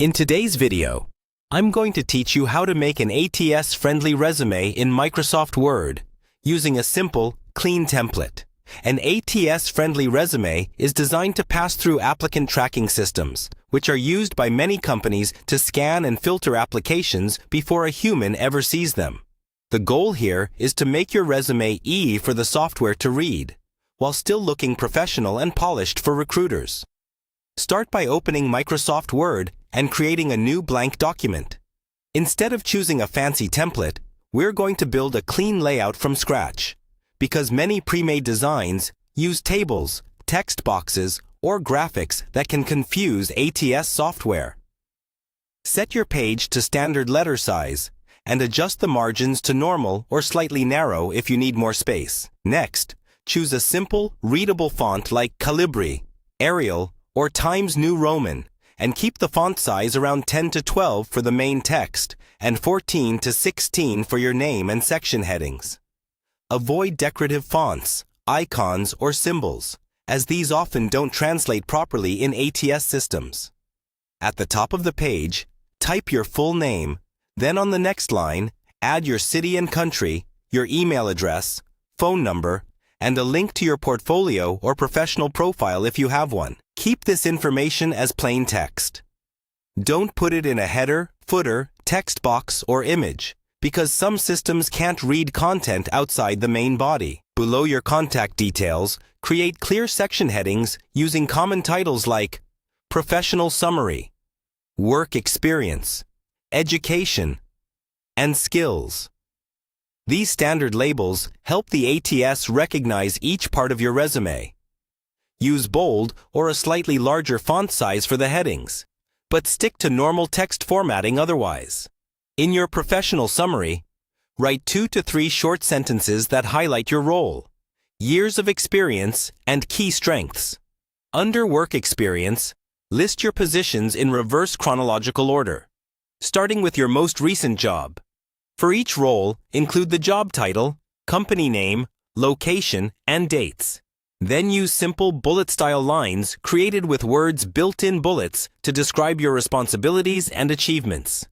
In today's video, I'm going to teach you how to make an ATS-friendly resume in Microsoft Word using a simple, clean template. An ATS-friendly resume is designed to pass through Applicant Tracking Systems, which are used by many companies to scan and filter applications before a human ever sees them. The goal here is to make your resume easy for the software to read, while still looking professional and polished for recruiters. Start by opening Microsoft Word and creating a new blank document. Instead of choosing a fancy template, we're going to build a clean layout from scratch, because many pre-made designs use tables, text boxes, or graphics that can confuse ATS software. Set your page to standard letter size and adjust the margins to normal or slightly narrow if you need more space. Next, choose a simple, readable font like Calibri, Arial, or Times New Roman, and keep the font size around 10 to 12 for the main text and 14 to 16 for your name and section headings. Avoid decorative fonts, icons, or symbols, as these often don't translate properly in ATS systems. At the top of the page, type your full name, then on the next line, add your city and country, your email address, phone number, and a link to your portfolio or professional profile if you have one. Keep this information as plain text. Don't put it in a header, footer, text box, or image, because some systems can't read content outside the main body. Below your contact details, create clear section headings using common titles like Professional Summary, Work Experience, Education, and Skills. These standard labels help the ATS recognize each part of your resume. Use bold or a slightly larger font size for the headings, but stick to normal text formatting otherwise. In your professional summary, write 2 to 3 short sentences that highlight your role, years of experience, and key strengths. Under Work Experience, list your positions in reverse chronological order, starting with your most recent job. For each role, include the job title, company name, location, and dates. Then use simple bullet-style lines created with Word's built-in bullets to describe your responsibilities and achievements.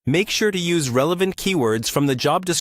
Make sure to use relevant keywords from the job description